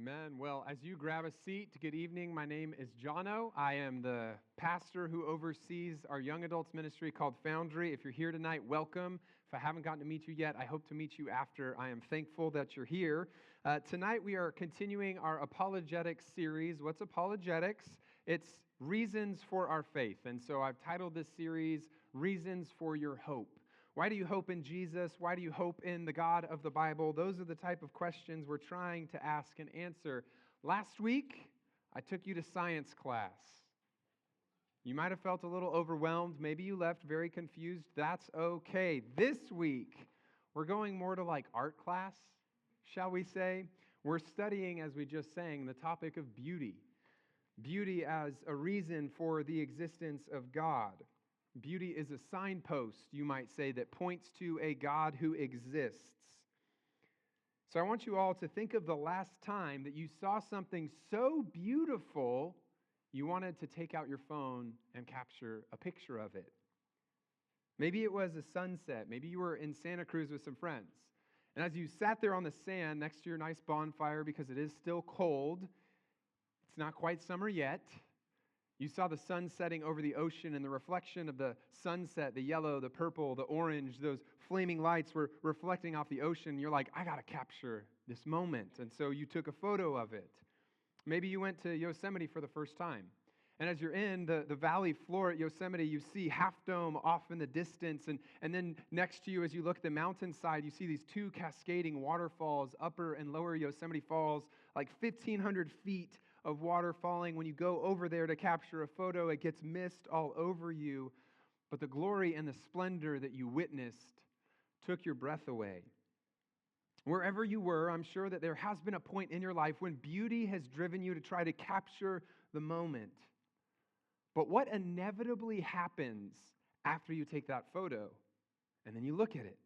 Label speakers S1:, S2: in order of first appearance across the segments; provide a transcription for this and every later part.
S1: Amen. Well, as you grab a seat, good evening. My name is Jono. I am the pastor who oversees our young adults ministry called Foundry. If you're here tonight, welcome. If I haven't gotten to meet you yet, I hope to meet you after. I am thankful that you're here. Tonight, we are continuing our apologetics series. What's apologetics? It's reasons for our faith. And so I've titled this series, Reasons for Your Hope. Why do you hope in Jesus? Why do you hope in the God of the Bible? Those are the type of questions we're trying to ask and answer. Last week, I took you to science class. You might have felt a little overwhelmed. Maybe you left very confused. That's okay. This week, we're going more to like art class, shall we say? We're studying, as we just sang, the topic of beauty. Beauty as a reason for the existence of God. Beauty is a signpost, you might say, that points to a God who exists. So I want you all to think of the last time that you saw something so beautiful, you wanted to take out your phone and capture a picture of it. Maybe it was a sunset. Maybe you were in Santa Cruz with some friends. And as you sat there on the sand next to your nice bonfire, because it is still cold, it's not quite summer yet, you saw the sun setting over the ocean, and the reflection of the sunset, the yellow, the purple, the orange, those flaming lights were reflecting off the ocean. You're like, I got to capture this moment. And so you took a photo of it. Maybe you went to Yosemite for the first time. And as you're in the valley floor at Yosemite, you see Half Dome off in the distance. And then next to you, as you look at the mountainside, you see these two cascading waterfalls, Upper and Lower Yosemite Falls, like 1,500 feet of water falling. When you go over there to capture a photo, it gets mist all over you. But the glory and the splendor that you witnessed took your breath away. Wherever you were, I'm sure that there has been a point in your life when beauty has driven you to try to capture the moment. But what inevitably happens after you take that photo and then you look at it?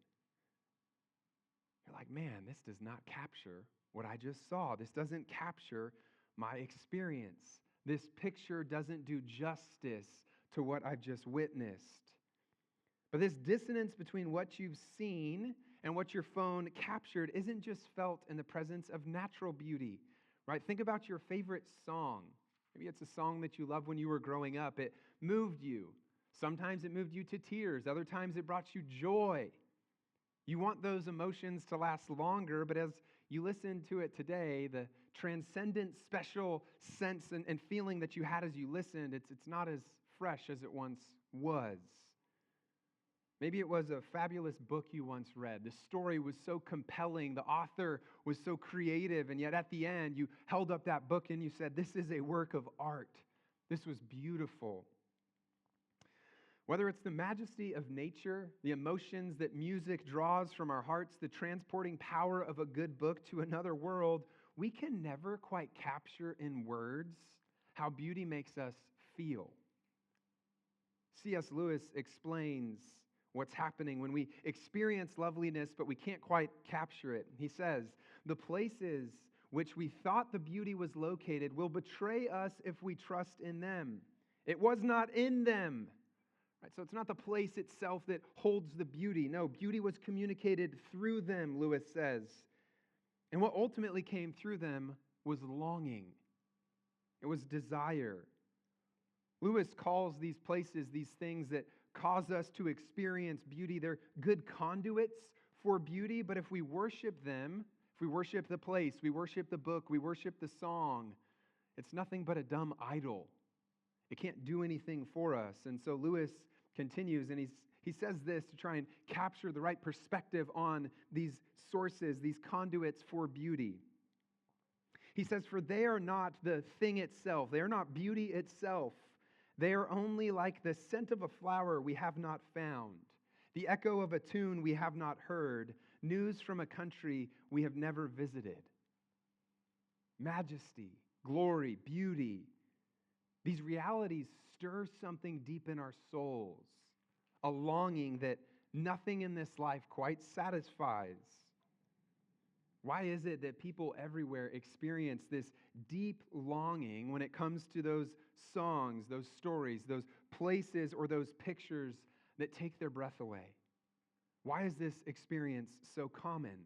S1: You're like, man, this does not capture what I just saw. This doesn't capture my experience. This picture doesn't do justice to what I've just witnessed. But this dissonance between what you've seen and what your phone captured isn't just felt in the presence of natural beauty, right? Think about your favorite song. Maybe it's a song that you loved when you were growing up. It moved you. Sometimes it moved you to tears. Other times it brought you joy. You want those emotions to last longer, but as you listen to it today, the transcendent, special sense and feeling that you had as you listened, it's not as fresh as it once was. Maybe it was a fabulous book you once read. The story was so compelling. The author was so creative. And yet at the end, you held up that book and you said, this is a work of art. This was beautiful. Whether it's the majesty of nature, the emotions that music draws from our hearts, the transporting power of a good book to another world, we can never quite capture in words how beauty makes us feel. C.S. Lewis explains what's happening when we experience loveliness, but we can't quite capture it. He says, the places which we thought the beauty was located will betray us if we trust in them. It was not in them. Right, so it's not the place itself that holds the beauty. No, beauty was communicated through them, Lewis says. And what ultimately came through them was longing. It was desire. Lewis calls these places, these things that cause us to experience beauty, they're good conduits for beauty, but if we worship them, if we worship the place, we worship the book, we worship the song, it's nothing but a dumb idol. It can't do anything for us. And so Lewis continues, and he says this to try and capture the right perspective on these sources, these conduits for beauty. He says, for they are not the thing itself. They are not beauty itself. They are only like the scent of a flower we have not found, the echo of a tune we have not heard, news from a country we have never visited. Majesty, glory, beauty. These realities stir something deep in our souls, a longing that nothing in this life quite satisfies. Why is it that people everywhere experience this deep longing when it comes to those songs, those stories, those places, or those pictures that take their breath away? Why is this experience so common?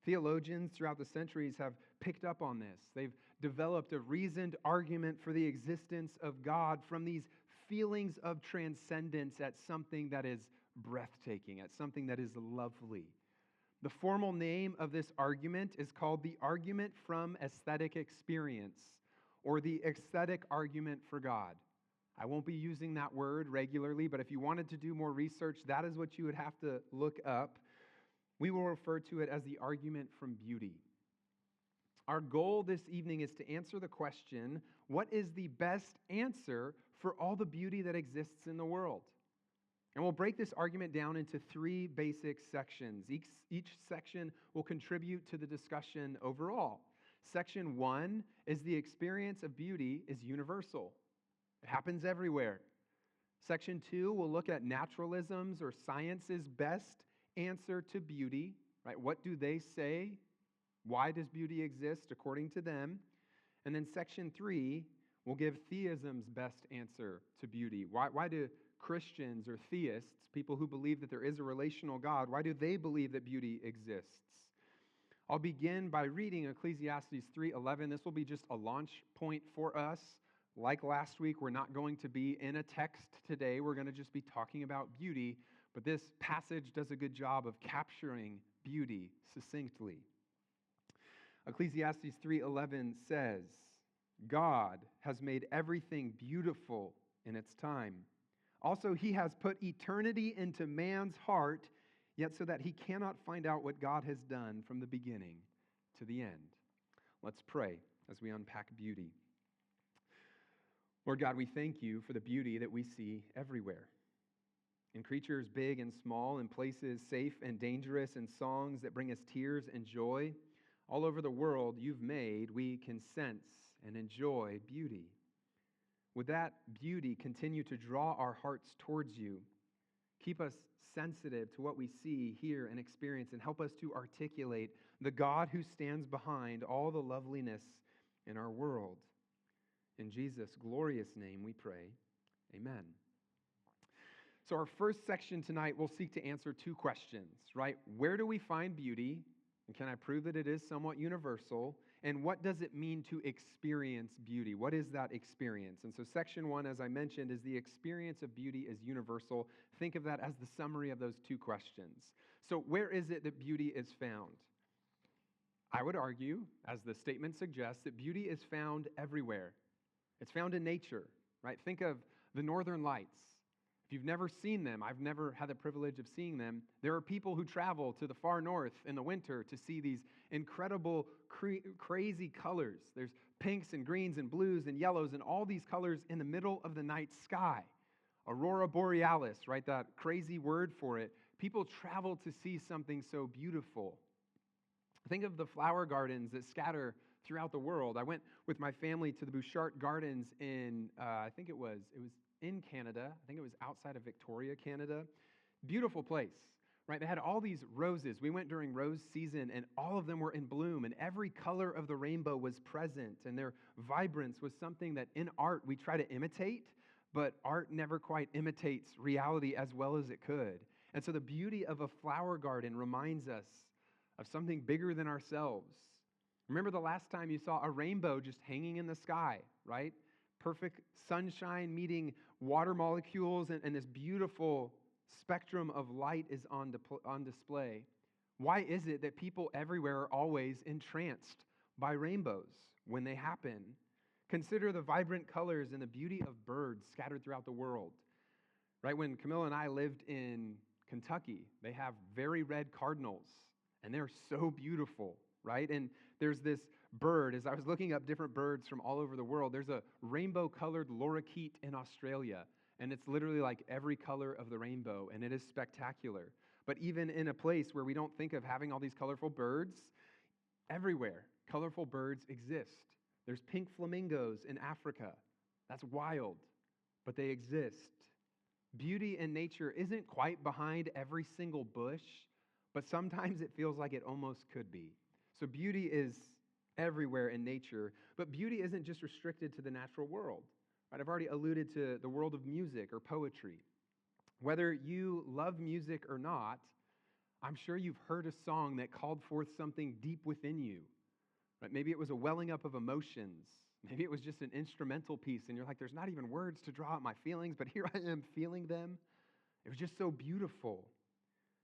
S1: Theologians throughout the centuries have picked up on this. They've developed a reasoned argument for the existence of God from these feelings of transcendence at something that is breathtaking, at something that is lovely. The formal name of this argument is called the argument from aesthetic experience, or the aesthetic argument for God. I won't be using that word regularly, but if you wanted to do more research, that is what you would have to look up. We will refer to it as the argument from beauty. Our goal this evening is to answer the question, what is the best answer for all the beauty that exists in the world? And we'll break this argument down into three basic sections. Each section will contribute to the discussion overall. Section 1 is the experience of beauty is universal. It happens everywhere. Section 2 will look at naturalism's or science's best answer to beauty, right? What do they say? Why does beauty exist according to them? And then section 3 will give theism's best answer to beauty. Why do Christians or theists, people who believe that there is a relational God, why do they believe that beauty exists? I'll begin by reading Ecclesiastes 3:11. This will be just a launch point for us. Like last week, we're not going to be in a text today. We're going to just be talking about beauty. But this passage does a good job of capturing beauty succinctly. Ecclesiastes 3:11 says, God has made everything beautiful in its time. Also, he has put eternity into man's heart, yet so that he cannot find out what God has done from the beginning to the end. Let's pray as we unpack beauty. Lord God, we thank you for the beauty that we see everywhere. In creatures big and small, in places safe and dangerous, in songs that bring us tears and joy, all over the world you've made, we can sense and enjoy beauty. Would that beauty continue to draw our hearts towards you? Keep us sensitive to what we see, hear, and experience, and help us to articulate the God who stands behind all the loveliness in our world. In Jesus' glorious name we pray. Amen. So our first section tonight will seek to answer two questions, right? Where do we find beauty? And can I prove that it is somewhat universal? And what does it mean to experience beauty? What is that experience? And so section 1, as I mentioned, is the experience of beauty is universal. Think of that as the summary of those two questions. So where is it that beauty is found? I would argue, as the statement suggests, that beauty is found everywhere. It's found in nature, right? Think of the northern lights. If you've never seen them, I've never had the privilege of seeing them. There are people who travel to the far north in the winter to see these incredible, crazy colors. There's pinks and greens and blues and yellows and all these colors in the middle of the night sky. Aurora borealis, right? That crazy word for it. People travel to see something so beautiful. Think of the flower gardens that scatter throughout the world. I went with my family to the Bouchard Gardens in, I think it was in Canada. I think it was outside of Victoria, Canada. Beautiful place, right? They had all these roses. We went during rose season, and all of them were in bloom, and every color of the rainbow was present, and their vibrance was something that in art we try to imitate, but art never quite imitates reality as well as it could. And so the beauty of a flower garden reminds us of something bigger than ourselves. Remember the last time you saw a rainbow just hanging in the sky, right? Perfect sunshine meeting water molecules, and this beautiful spectrum of light is on display. Why is it that people everywhere are always entranced by rainbows when they happen? Consider the vibrant colors and the beauty of birds scattered throughout the world. Right, when Camilla and I lived in Kentucky, they have very red cardinals, and they're so beautiful, right? And there's this bird, as I was looking up different birds from all over the world, there's a rainbow-colored lorikeet in Australia, and it's literally like every color of the rainbow, and it is spectacular. But even in a place where we don't think of having all these colorful birds, everywhere, colorful birds exist. There's pink flamingos in Africa. That's wild, but they exist. Beauty in nature isn't quite behind every single bush, but sometimes it feels like it almost could be. So beauty is everywhere in nature, but beauty isn't just restricted to the natural world. Right? I've already alluded to the world of music or poetry. Whether you love music or not, I'm sure you've heard a song that called forth something deep within you. Right? Maybe it was a welling up of emotions. Maybe it was just an instrumental piece, and you're like, there's not even words to draw out my feelings, but here I am feeling them. It was just so beautiful.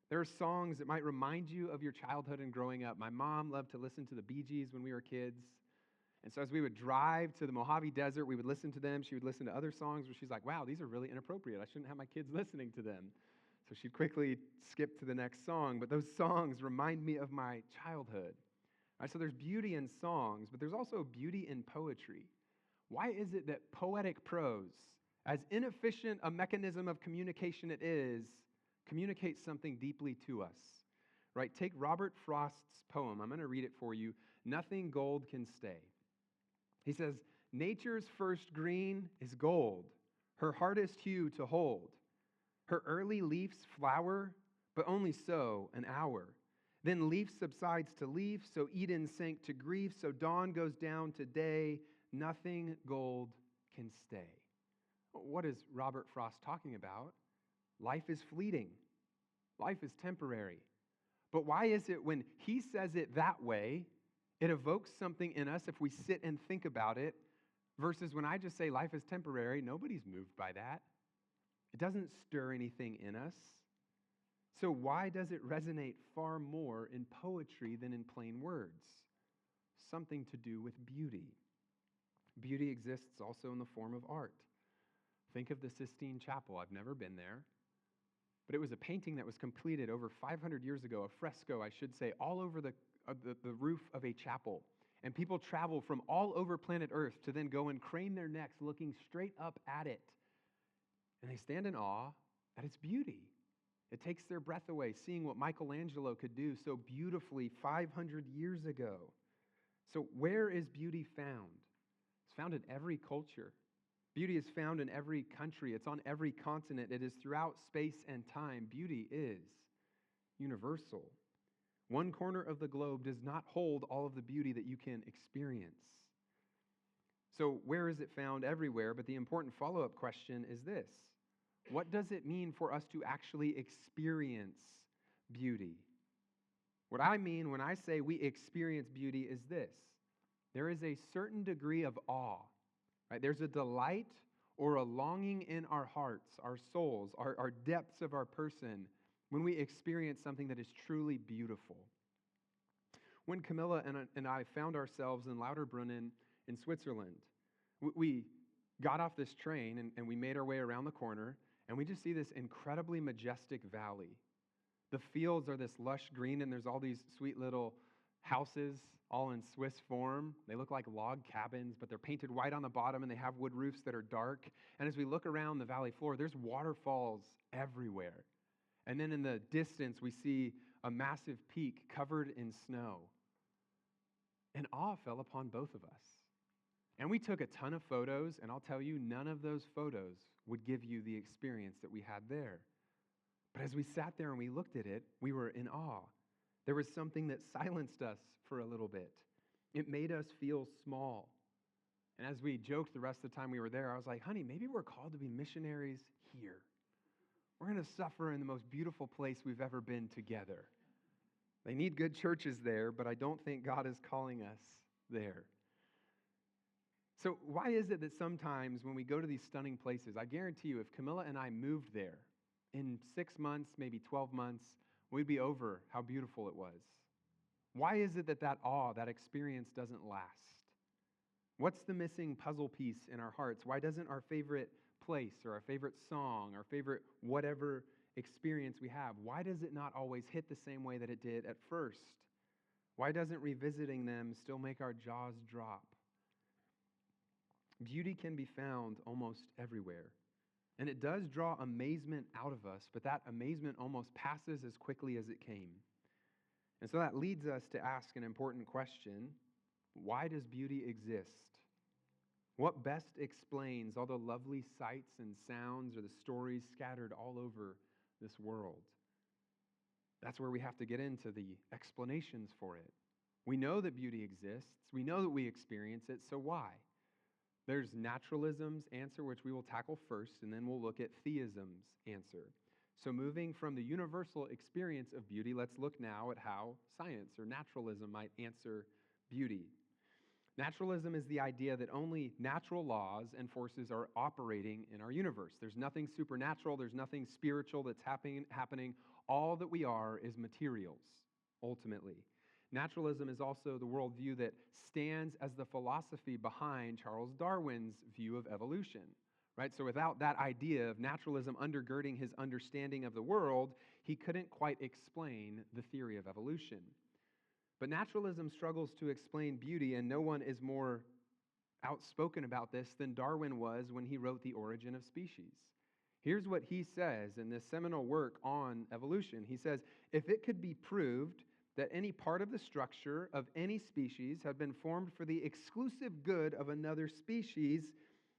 S1: There are songs that might remind you of your childhood and growing up. My mom loved to listen to the Bee Gees when we were kids. And so as we would drive to the Mojave Desert, we would listen to them. She would listen to other songs where she's like, wow, these are really inappropriate. I shouldn't have my kids listening to them. So she'd quickly skip to the next song. But those songs remind me of my childhood. All right, so there's beauty in songs, but there's also beauty in poetry. Why is it that poetic prose, as inefficient a mechanism of communication it is, communicates something deeply to us? Right? Take Robert Frost's poem. I'm going to read it for you. Nothing gold can stay. He says, nature's first green is gold, her hardest hue to hold. Her early leaves flower, but only so an hour. Then leaf subsides to leaf, so Eden sank to grief, so dawn goes down to day. Nothing gold can stay. What is Robert Frost talking about? Life is fleeting. Life is temporary. But why is it when he says it that way, it evokes something in us if we sit and think about it, versus when I just say life is temporary, nobody's moved by that. It doesn't stir anything in us. So why does it resonate far more in poetry than in plain words? Something to do with beauty. Beauty exists also in the form of art. Think of the Sistine Chapel. I've never been there, but it was a painting that was completed over 500 years ago, a fresco, I should say, all over the roof of a chapel. And people travel from all over planet Earth to then go and crane their necks looking straight up at it. And they stand in awe at its beauty. It takes their breath away, seeing what Michelangelo could do so beautifully 500 years ago. So where is beauty found? It's found in every culture. Beauty is found in every country. It's on every continent. It is throughout space and time. Beauty is universal. One corner of the globe does not hold all of the beauty that you can experience. So where is it found? Everywhere. But the important follow-up question is this: what does it mean for us to actually experience beauty? What I mean when I say we experience beauty is this: there is a certain degree of awe, right? There's a delight or a longing in our hearts, our souls, our depths of our person when we experience something that is truly beautiful. When Camilla and I found ourselves in Lauterbrunnen in Switzerland, we got off this train and we made our way around the corner, and we just see this incredibly majestic valley. The fields are this lush green, and there's all these sweet little houses, all in Swiss form. They look like log cabins, but they're painted white on the bottom, and they have wood roofs that are dark. And as we look around the valley floor, there's waterfalls everywhere. And then in the distance, we see a massive peak covered in snow. And awe fell upon both of us. And we took a ton of photos, and I'll tell you, none of those photos would give you the experience that we had there. But as we sat there and we looked at it, we were in awe. There was something that silenced us for a little bit. It made us feel small. And as we joked the rest of the time we were there, I was like, honey, maybe we're called to be missionaries here. We're going to suffer in the most beautiful place we've ever been together. They need good churches there, but I don't think God is calling us there. So why is it that sometimes when we go to these stunning places, I guarantee you, if Camilla and I moved there, in 6 months, maybe 12 months, we'd be over how beautiful it was? Why is it that awe, that experience doesn't last? What's the missing puzzle piece in our hearts? Why doesn't our favorite place or our favorite song, our favorite whatever experience we have, why does it not always hit the same way that it did at first? Why doesn't revisiting them still make our jaws drop? Beauty can be found almost everywhere. And it does draw amazement out of us, but that amazement almost passes as quickly as it came. And so that leads us to ask an important question: why does beauty exist? What best explains all the lovely sights and sounds or the stories scattered all over this world? That's where we have to get into the explanations for it. We know that beauty exists. We know that we experience it, so why? There's naturalism's answer, which we will tackle first, and then we'll look at theism's answer. So, moving from the universal experience of beauty, let's look now at how science or naturalism might answer beauty. Naturalism is the idea that only natural laws and forces are operating in our universe. There's nothing supernatural, there's nothing spiritual that's happening. All that we are is materials, ultimately. Naturalism is also the worldview that stands as the philosophy behind Charles Darwin's view of evolution. Right? So without that idea of naturalism undergirding his understanding of the world, he couldn't quite explain the theory of evolution. But naturalism struggles to explain beauty, and no one is more outspoken about this than Darwin was when he wrote The Origin of Species. Here's what he says in this seminal work on evolution. He says, if it could be proved that any part of the structure of any species had been formed for the exclusive good of another species,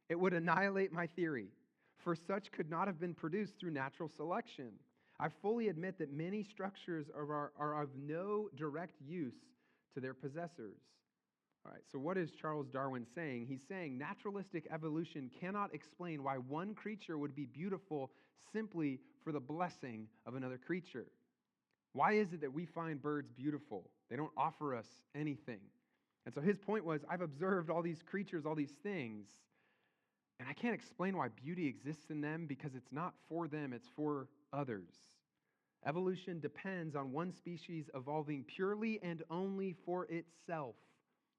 S1: it would annihilate my theory, for such could not have been produced through natural selection. I fully admit that many structures are of no direct use to their possessors. All right, so what is Charles Darwin saying? He's saying naturalistic evolution cannot explain why one creature would be beautiful simply for the blessing of another creature. Why is it that we find birds beautiful? They don't offer us anything. And so his point was, I've observed all these creatures, all these things, and I can't explain why beauty exists in them because it's not for them, it's for others. Evolution depends on one species evolving purely and only for itself,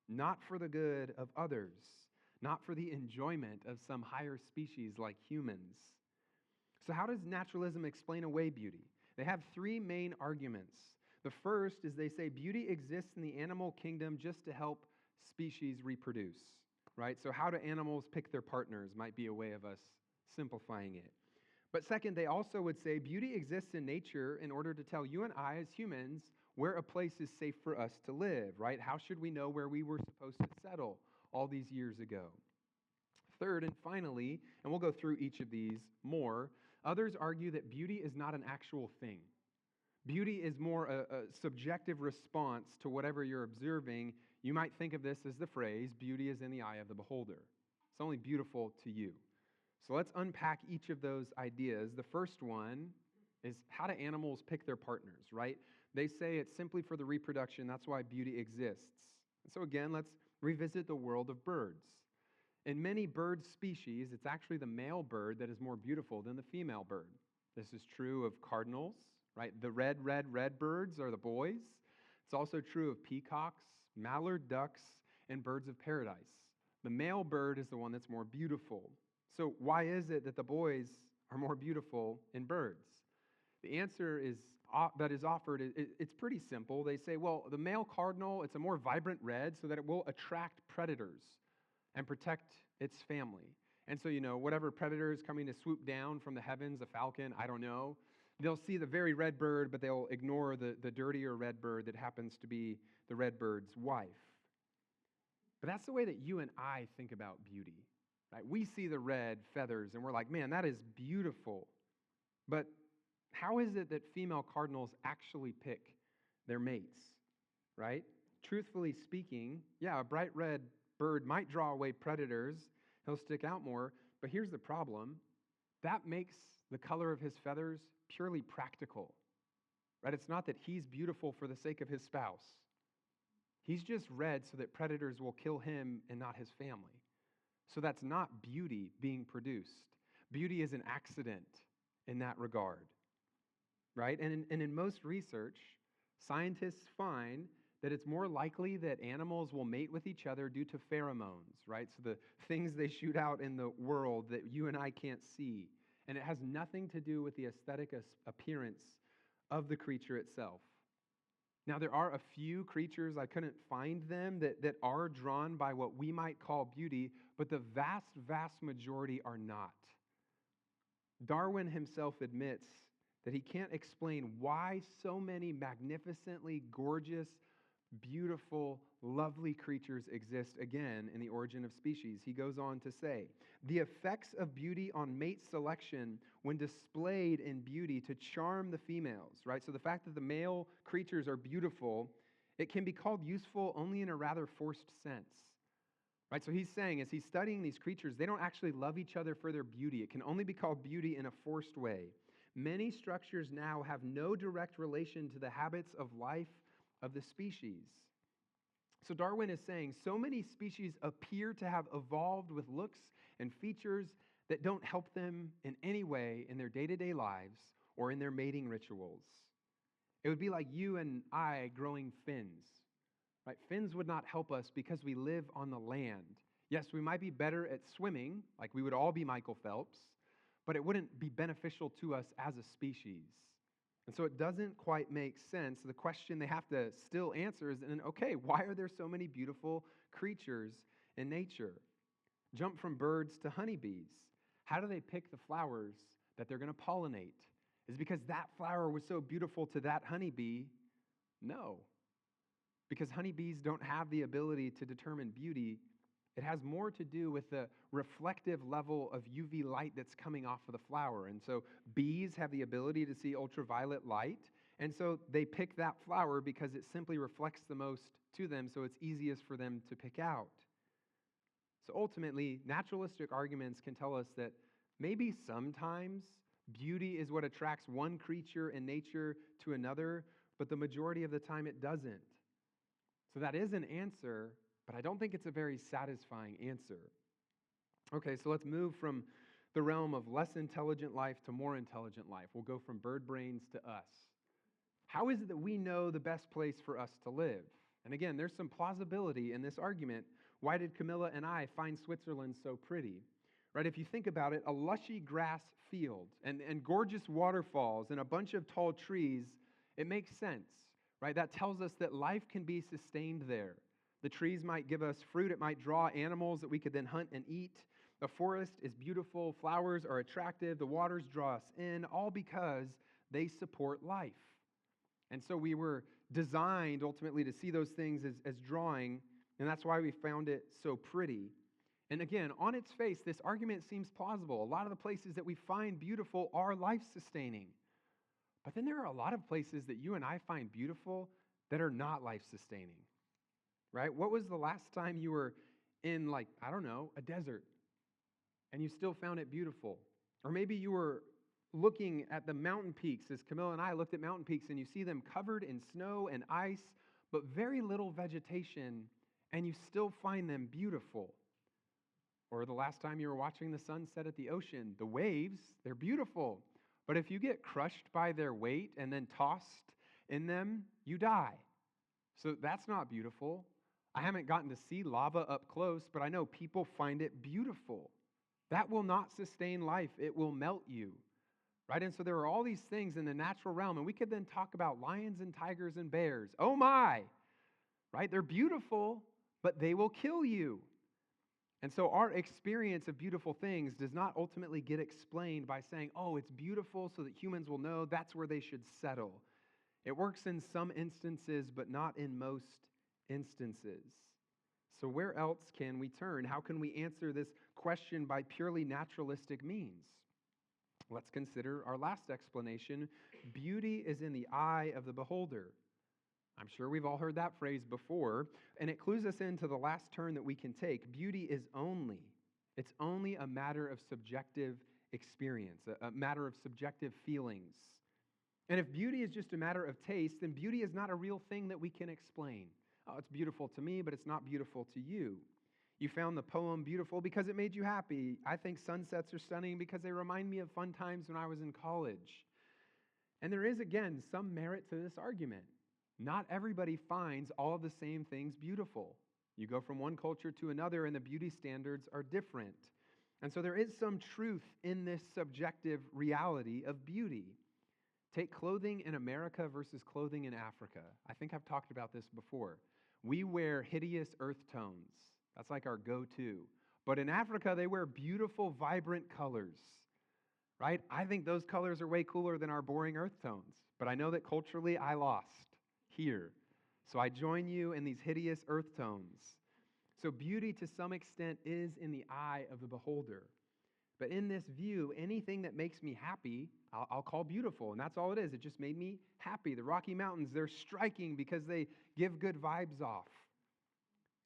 S1: not for the good of others, not for the enjoyment of some higher species like humans. So how does naturalism explain away beauty? They have three main arguments. The first is they say beauty exists in the animal kingdom just to help species reproduce, right? So how do animals pick their partners might be a way of us simplifying it. But second, they also would say beauty exists in nature in order to tell you and I as humans where a place is safe for us to live, right? How should we know where we were supposed to settle all these years ago? Third, and finally, and we'll go through each of these more, others argue that beauty is not an actual thing. Beauty is more a subjective response to whatever you're observing. You might think of this as the phrase, beauty is in the eye of the beholder. It's only beautiful to you. So let's unpack each of those ideas. The first one is how do animals pick their partners, right? They say it's simply for the reproduction. That's why beauty exists. So again, let's revisit the world of birds. In many bird species, it's actually the male bird that is more beautiful than the female bird. This is true of cardinals, right? The red birds are the boys. It's also true of peacocks, mallard ducks, and birds of paradise. The male bird is the one that's more beautiful. So why is it that the boys are more beautiful in birds? The answer that is offered, it's pretty simple. They say, well, the male cardinal, it's a more vibrant red so that it will attract predators and protect its family. And so, whatever predator is coming to swoop down from the heavens, a falcon, I don't know, they'll see the very red bird, but they'll ignore the dirtier red bird that happens to be the red bird's wife. But that's the way that you and I think about beauty. Right? We see the red feathers and we're like, man, that is beautiful. But how is it that female cardinals actually pick their mates, right? Truthfully speaking, yeah, a bright red bird might draw away predators. He'll stick out more. But here's the problem. That makes the color of his feathers purely practical, right? It's not that he's beautiful for the sake of his spouse. He's just red so that predators will kill him and not his family. So that's not beauty being produced. Beauty is an accident in that regard, right? And in most research, scientists find that it's more likely that animals will mate with each other due to pheromones, right? So the things they shoot out in the world that you and I can't see. And it has nothing to do with the aesthetic appearance of the creature itself. Now, there are a few creatures, I couldn't find them, that are drawn by what we might call beauty, but the vast, vast majority are not. Darwin himself admits that he can't explain why so many magnificently gorgeous, beautiful, lovely creatures exist again in The Origin of Species. He goes on to say, the effects of beauty on mate selection when displayed in beauty to charm the females, right? So the fact that the male creatures are beautiful, it can be called useful only in a rather forced sense, right? So he's saying, as he's studying these creatures, they don't actually love each other for their beauty. It can only be called beauty in a forced way. Many structures now have no direct relation to the habits of life of the species. So Darwin is saying so many species appear to have evolved with looks and features that don't help them in any way in their day-to-day lives or in their mating rituals. It would be like you and I growing fins. Right? Fins would not help us because we live on the land. Yes, we might be better at swimming, like we would all be Michael Phelps, but it wouldn't be beneficial to us as a species. And so it doesn't quite make sense. The question they have to still answer is, okay, why are there so many beautiful creatures in nature? Jump from birds to honeybees. How do they pick the flowers that they're going to pollinate? Is it because that flower was so beautiful to that honeybee? No. Because honeybees don't have the ability to determine beauty. It has more to do with the reflective level of UV light that's coming off of the flower. And so bees have the ability to see ultraviolet light. And so they pick that flower because it simply reflects the most to them, so it's easiest for them to pick out. So ultimately, naturalistic arguments can tell us that maybe sometimes beauty is what attracts one creature in nature to another, but the majority of the time it doesn't. So that is an answer, but I don't think it's a very satisfying answer. Okay, so let's move from the realm of less intelligent life to more intelligent life. We'll go from bird brains to us. How is it that we know the best place for us to live? And again, there's some plausibility in this argument. Why did Camilla and I find Switzerland so pretty? Right, if you think about it, a lushy grass field and gorgeous waterfalls and a bunch of tall trees, it makes sense. Right? That tells us that life can be sustained there. The trees might give us fruit. It might draw animals that we could then hunt and eat. The forest is beautiful. Flowers are attractive. The waters draw us in, all because they support life. And so we were designed ultimately to see those things as drawing, and that's why we found it so pretty. And again, on its face, this argument seems plausible. A lot of the places that we find beautiful are life-sustaining. But then there are a lot of places that you and I find beautiful that are not life-sustaining, right? What was the last time you were in, a desert, and you still found it beautiful? Or maybe you were looking at the mountain peaks, as Camilla and I looked at mountain peaks, and you see them covered in snow and ice, but very little vegetation, and you still find them beautiful. Or the last time you were watching the sun set at the ocean, the waves, they're beautiful. But if you get crushed by their weight and then tossed in them, you die. So that's not beautiful. I haven't gotten to see lava up close, but I know people find it beautiful. That will not sustain life. It will melt you. Right? And so there are all these things in the natural realm, and we could then talk about lions and tigers and bears. Oh my! Right? They're beautiful, but they will kill you. And so our experience of beautiful things does not ultimately get explained by saying, oh, it's beautiful so that humans will know that's where they should settle. It works in some instances, but not in most instances. So where else can we turn? How can we answer this question by purely naturalistic means? Let's consider our last explanation. Beauty is in the eye of the beholder. I'm sure we've all heard that phrase before, and it clues us into the last turn that we can take. Beauty is it's only a matter of subjective experience, a matter of subjective feelings. And if beauty is just a matter of taste, then beauty is not a real thing that we can explain. Oh, it's beautiful to me, but it's not beautiful to you. You found the poem beautiful because it made you happy. I think sunsets are stunning because they remind me of fun times when I was in college. And there is, again, some merit to this argument. Not everybody finds all of the same things beautiful. You go from one culture to another, and the beauty standards are different. And so there is some truth in this subjective reality of beauty. Take clothing in America versus clothing in Africa. I think I've talked about this before. We wear hideous earth tones. That's like our go-to. But in Africa, they wear beautiful, vibrant colors, right? I think those colors are way cooler than our boring earth tones. But I know that culturally I lost here. So I join you in these hideous earth tones. So beauty to some extent is in the eye of the beholder. But in this view, anything that makes me happy, I'll call beautiful. And that's all it is. It just made me happy. The Rocky Mountains, they're striking because they give good vibes off.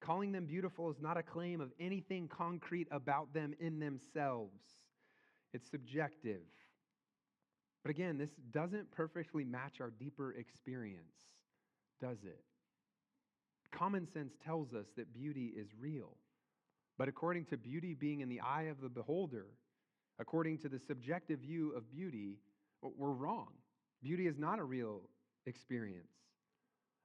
S1: Calling them beautiful is not a claim of anything concrete about them in themselves. It's subjective. But again, this doesn't perfectly match our deeper experience, does it? Common sense tells us that beauty is real. But according to beauty being in the eye of the beholder, according to the subjective view of beauty, we're wrong. Beauty is not a real experience.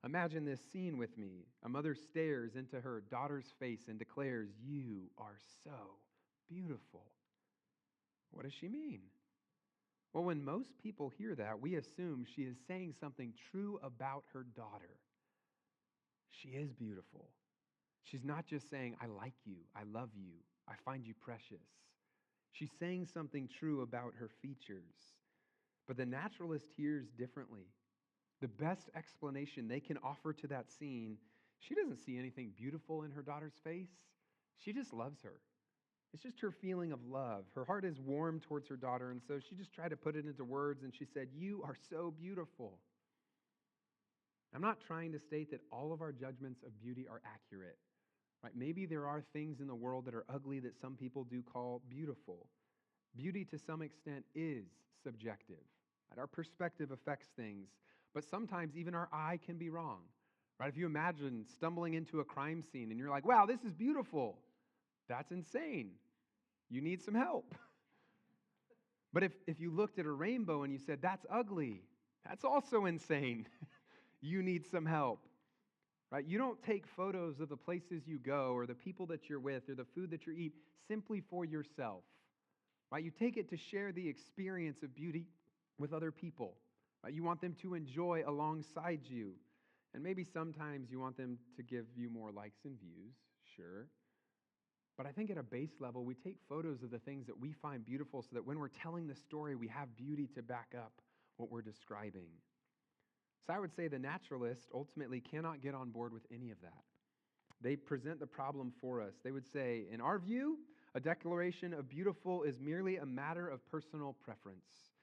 S1: Imagine this scene with me. A mother stares into her daughter's face and declares, "You are so beautiful." What does she mean? Well, when most people hear that, we assume she is saying something true about her daughter. She is beautiful. She's not just saying, "I like you, I love you, I find you precious." She's saying something true about her features. But the naturalist hears differently. The best explanation they can offer to that scene, she doesn't see anything beautiful in her daughter's face. She just loves her. It's just her feeling of love. Her heart is warm towards her daughter, and so she just tried to put it into words, and she said, "You are so beautiful." I'm not trying to state that all of our judgments of beauty are accurate. Right? Maybe there are things in the world that are ugly that some people do call beautiful. Beauty, to some extent, is subjective. Right? Our perspective affects things, but sometimes even our eye can be wrong. Right? If you imagine stumbling into a crime scene and you're like, "Wow, this is beautiful," that's insane. You need some help. But if you looked at a rainbow and you said, "That's ugly," that's also insane. You need some help. Right? You don't take photos of the places you go or the people that you're with or the food that you eat simply for yourself. Right? You take it to share the experience of beauty with other people. Right? You want them to enjoy alongside you. And maybe sometimes you want them to give you more likes and views, sure. But I think at a base level, we take photos of the things that we find beautiful so that when we're telling the story, we have beauty to back up what we're describing. So I would say the naturalist ultimately cannot get on board with any of that. They present the problem for us. They would say, in our view, a declaration of beautiful is merely a matter of personal preference.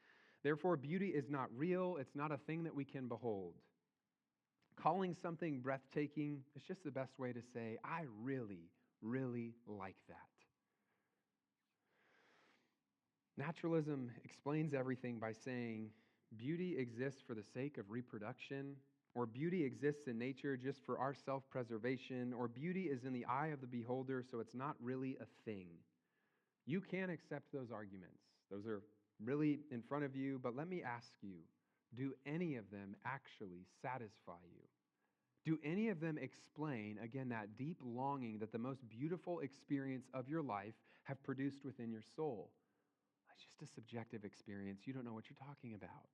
S1: Therefore, beauty is not real. It's not a thing that we can behold. Calling something breathtaking is just the best way to say, "I really, really like that." Naturalism explains everything by saying, beauty exists for the sake of reproduction, or beauty exists in nature just for our self-preservation, or beauty is in the eye of the beholder, so it's not really a thing. You can accept those arguments. Those are really in front of you, but let me ask you, do any of them actually satisfy you? Do any of them explain, again, that deep longing that the most beautiful experience of your life have produced within your soul? It's just a subjective experience. You don't know what you're talking about.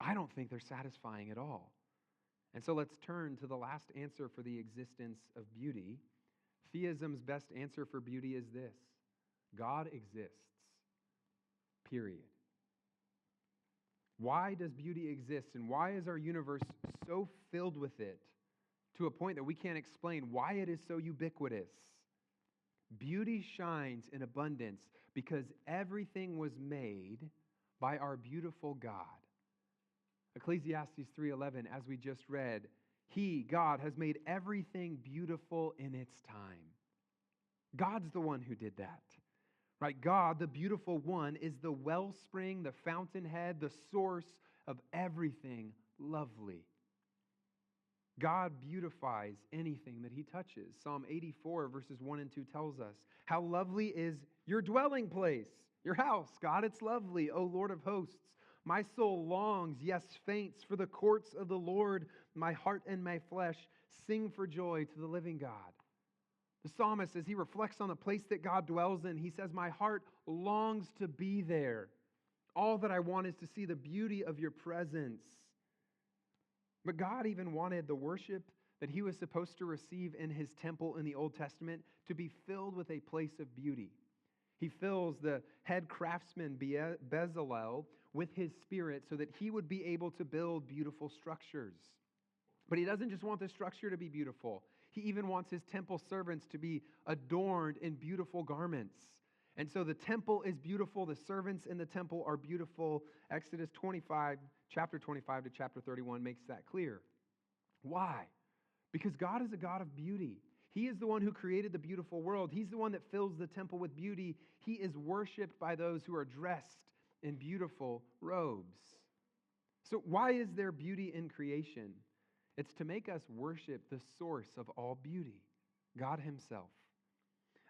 S1: I don't think they're satisfying at all. And so let's turn to the last answer for the existence of beauty. Theism's best answer for beauty is this: God exists, period. Why does beauty exist, and why is our universe so filled with it to a point that we can't explain why it is so ubiquitous? Beauty shines in abundance because everything was made by our beautiful God. Ecclesiastes 3:11, as we just read, He, God, has made everything beautiful in its time. God's the one who did that. Right? God, the beautiful one, is the wellspring, the fountainhead, the source of everything lovely. God beautifies anything that He touches. Psalm 84, verses 1 and 2 tells us, "How lovely is your dwelling place, your house. God, it's lovely, O Lord of hosts. My soul longs, yes, faints, for the courts of the Lord. My heart and my flesh sing for joy to the living God." The psalmist, as he reflects on the place that God dwells in, he says, "My heart longs to be there. All that I want is to see the beauty of your presence." But God even wanted the worship that He was supposed to receive in His temple in the Old Testament to be filled with a place of beauty. He fills the head craftsman Bezalel with His Spirit so that he would be able to build beautiful structures. But He doesn't just want the structure to be beautiful. He even wants His temple servants to be adorned in beautiful garments. And so the temple is beautiful. The servants in the temple are beautiful. Exodus 25, chapter 25 to chapter 31 makes that clear. Why? Because God is a God of beauty. He is the one who created the beautiful world. He's the one that fills the temple with beauty. He is worshiped by those who are dressed in beautiful robes. So why is there beauty in creation? It's to make us worship the source of all beauty, God himself.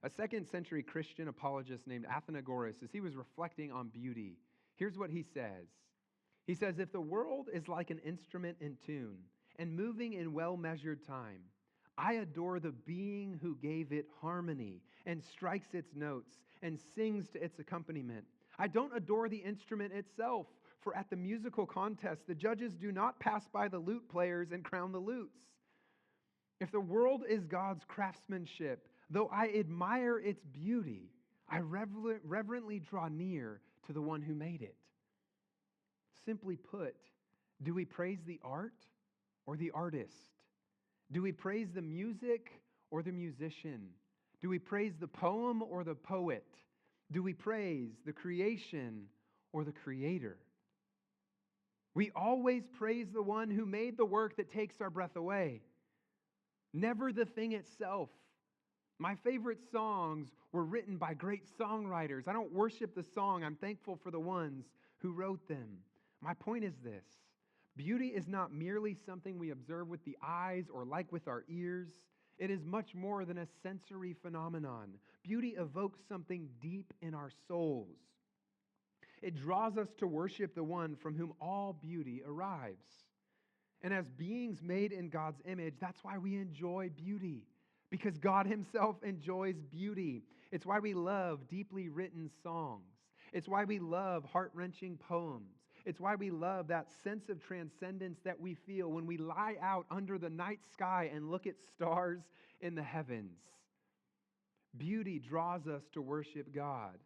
S1: A second-century Christian apologist named Athenagoras, as he was reflecting on beauty, here's what he says. He says, if the world is like an instrument in tune and moving in well-measured time, I adore the being who gave it harmony and strikes its notes and sings to its accompaniment. I don't adore the instrument itself, for at the musical contest, the judges do not pass by the lute players and crown the lutes. If the world is God's craftsmanship, though I admire its beauty, I reverently draw near to the one who made it. Simply put, do we praise the art or the artist? Do we praise the music or the musician? Do we praise the poem or the poet? Do we praise the creation or the creator? We always praise the one who made the work that takes our breath away, never the thing itself. My favorite songs were written by great songwriters. I don't worship the song. I'm thankful for the ones who wrote them. My point is this: beauty is not merely something we observe with the eyes or like with our ears. It is much more than a sensory phenomenon. Beauty evokes something deep in our souls. It draws us to worship the one from whom all beauty arrives. And as beings made in God's image, that's why we enjoy beauty, because God himself enjoys beauty. It's why we love deeply written songs. It's why we love heart-wrenching poems. It's why we love that sense of transcendence that we feel when we lie out under the night sky and look at stars in the heavens. Beauty draws us to worship God.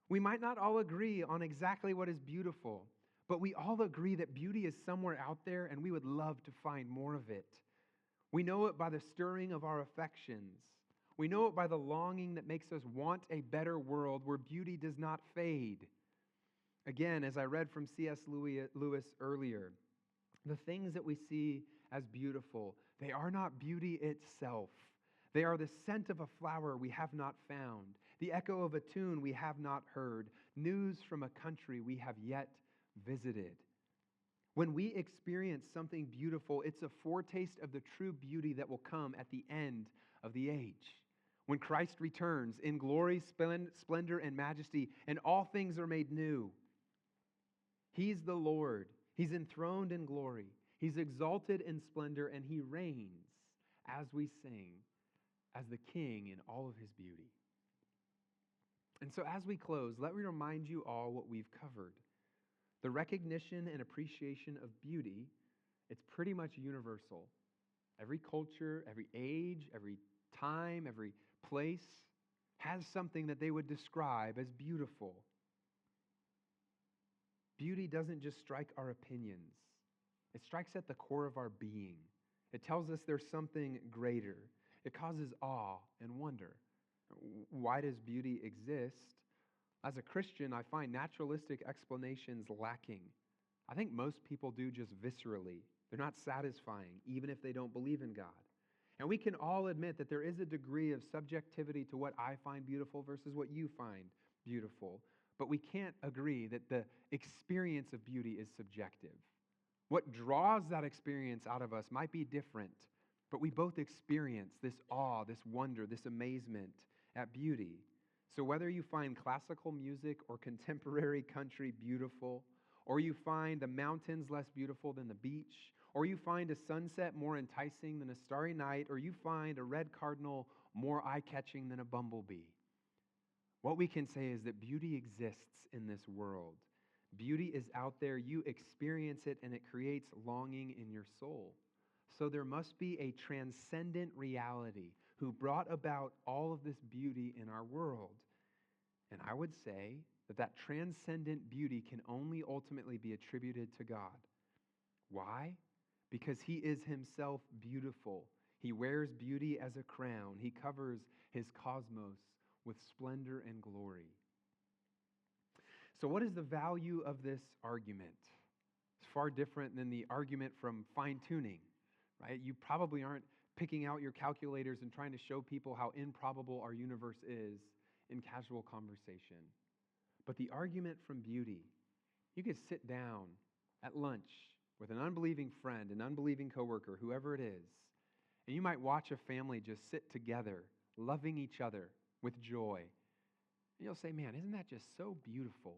S1: We might not all agree on exactly what is beautiful, but we all agree that beauty is somewhere out there and we would love to find more of it. We know it by the stirring of our affections. We know it by the longing that makes us want a better world where beauty does not fade. Again, as I read from C.S. Lewis earlier, the things that we see as beautiful, they are not beauty itself. They are the scent of a flower we have not found, the echo of a tune we have not heard, news from a country we have yet visited. When we experience something beautiful, it's a foretaste of the true beauty that will come at the end of the age. When Christ returns in glory, splendor, and majesty, and all things are made new. He's the Lord. He's enthroned in glory. He's exalted in splendor, and he reigns, as we sing, as the King in all of his beauty. And so as we close, let me remind you all what we've covered. The recognition and appreciation of beauty, it's pretty much universal. Every culture, every age, every time, every place has something that they would describe as beautiful. Beauty doesn't just strike our opinions. It strikes at the core of our being. It tells us there's something greater. It causes awe and wonder. Why does beauty exist? As a Christian, I find naturalistic explanations lacking. I think most people do just viscerally. They're not satisfying, even if they don't believe in God. And we can all admit that there is a degree of subjectivity to what I find beautiful versus what you find beautiful. But we can't agree that the experience of beauty is subjective. What draws that experience out of us might be different, but we both experience this awe, this wonder, this amazement at beauty. So whether you find classical music or contemporary country beautiful, or you find the mountains less beautiful than the beach, or you find a sunset more enticing than a starry night, or you find a red cardinal more eye-catching than a bumblebee, what we can say is that beauty exists in this world. Beauty is out there, you experience it, and it creates longing in your soul. So there must be a transcendent reality who brought about all of this beauty in our world. And I would say that that transcendent beauty can only ultimately be attributed to God. Why? Because he is himself beautiful. He wears beauty as a crown. He covers his cosmos with splendor and glory. So what is the value of this argument? It's far different than the argument from fine-tuning, right? You probably aren't picking out your calculators and trying to show people how improbable our universe is in casual conversation. But the argument from beauty You could sit down at lunch with an unbelieving friend, an unbelieving coworker, whoever it is, and you might watch a family just sit together, loving each other with joy. And you'll say, man, isn't that just so beautiful?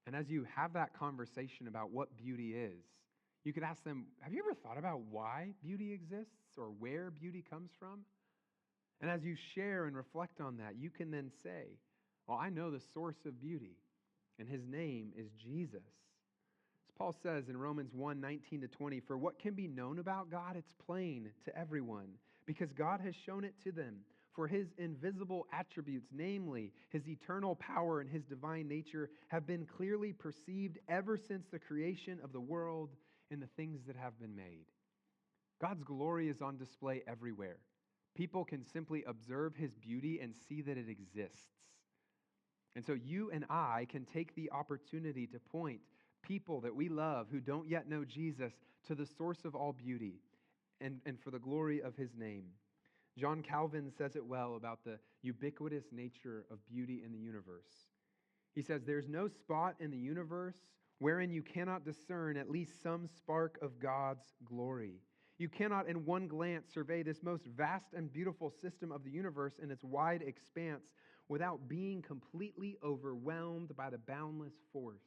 S1: And as you have that conversation about what beauty is, you could ask them, have you ever thought about why beauty exists or where beauty comes from? And as you share and reflect on that, you can then say, well, I know the source of beauty, and his name is Jesus. As Paul says in Romans 1:19-20, for what can be known about God, it's plain to everyone, because God has shown it to them. For his invisible attributes, namely his eternal power and his divine nature, have been clearly perceived ever since the creation of the world and the things that have been made. God's glory is on display everywhere. People can simply observe his beauty and see that it exists. And so you and I can take the opportunity to point people that we love who don't yet know Jesus to the source of all beauty and for the glory of his name. John Calvin says it well about the ubiquitous nature of beauty in the universe. He says, there's no spot in the universe wherein you cannot discern at least some spark of God's glory. You cannot in one glance survey this most vast and beautiful system of the universe in its wide expanse without being completely overwhelmed by the boundless force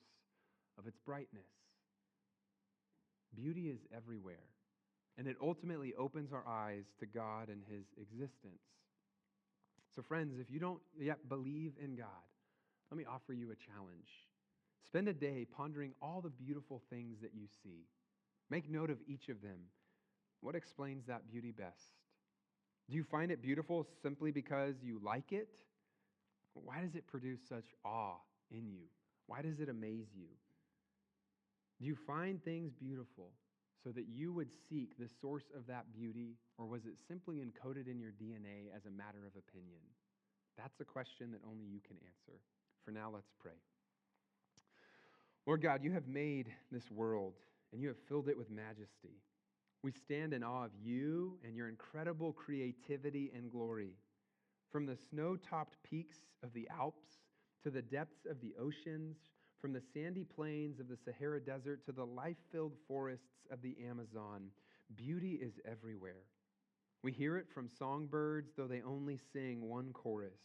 S1: of its brightness. Beauty is everywhere, and it ultimately opens our eyes to God and his existence. So friends, if you don't yet believe in God, let me offer you a challenge. Spend a day pondering all the beautiful things that you see. Make note of each of them. What explains that beauty best? Do you find it beautiful simply because you like it? Why does it produce such awe in you? Why does it amaze you? Do you find things beautiful so that you would seek the source of that beauty, or was it simply encoded in your DNA as a matter of opinion? That's a question that only you can answer. For now, let's pray. Lord God, you have made this world, and you have filled it with majesty. We stand in awe of you and your incredible creativity and glory. From the snow-topped peaks of the Alps to the depths of the oceans, from the sandy plains of the Sahara Desert to the life-filled forests of the Amazon, beauty is everywhere. We hear it from songbirds, though they only sing one chorus.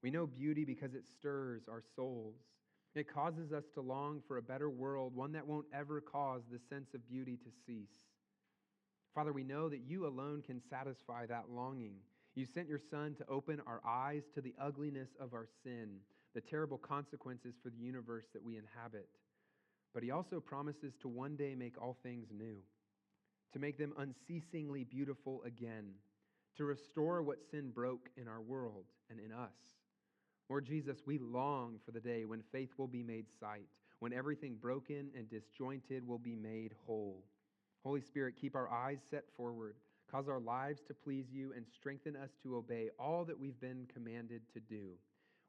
S1: We know beauty because it stirs our souls. It causes us to long for a better world, one that won't ever cause the sense of beauty to cease. Father, we know that you alone can satisfy that longing. You sent your Son to open our eyes to the ugliness of our sin, the terrible consequences for the universe that we inhabit. But he also promises to one day make all things new, to make them unceasingly beautiful again, to restore what sin broke in our world and in us. Lord Jesus, we long for the day when faith will be made sight, when everything broken and disjointed will be made whole. Holy Spirit, keep our eyes set forward, cause our lives to please you, and strengthen us to obey all that we've been commanded to do.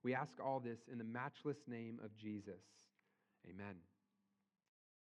S1: We ask all this in the matchless name of Jesus. Amen.